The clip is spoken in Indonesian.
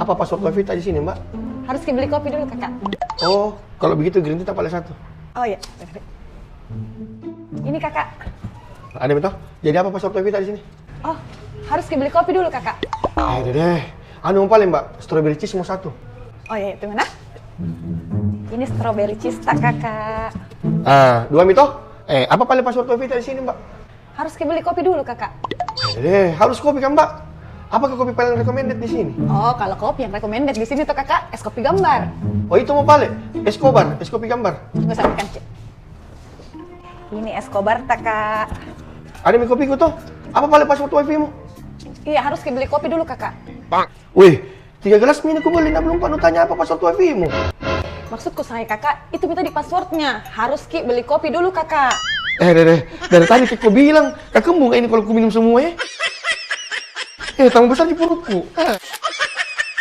Apa password wifi di sini, Mbak? Harus beli kopi dulu, Kakak. Oh, kalau begitu green tea tak paling satu. Oh iya. Ini, Kakak. Ada betul? Jadi apa password wifi di sini? Oh, harus beli kopi dulu, Kakak. Deh. Anu mau paling, Mbak, strawberry cheese mau satu. Oh iya, itu mana? Ini strawberry cheese tak, Kakak. Dua mito. Apa paling password wifi di sini, Mbak? Harus beli kopi dulu, Kakak. Deh, harus kopi kan, Mbak? Apakah kopi paling recommended di sini? Oh, kalau kopi yang recommended di sini tuh, Kakak, es kopi gambar. Oh, itu mau paling? Escobar, es kopi gambar. Tunggu saya makan, Cik. Ini es kobar tak, Kak. Ada mie kopiku tuh. Apa paling password wifi-mu? Iya, harus beli kopi dulu, Kakak. Wih, 3 gelas mie ini aku beli, belum panu tanya apa password wifi-mu. Maksudku saya, Kakak, itu minta di passwordnya. Harus beli kopi dulu, Kakak. Deh. Dari tadi kau bilang, kakak bunga ini kalau aku minum semua ya. Tambah besar di perutku.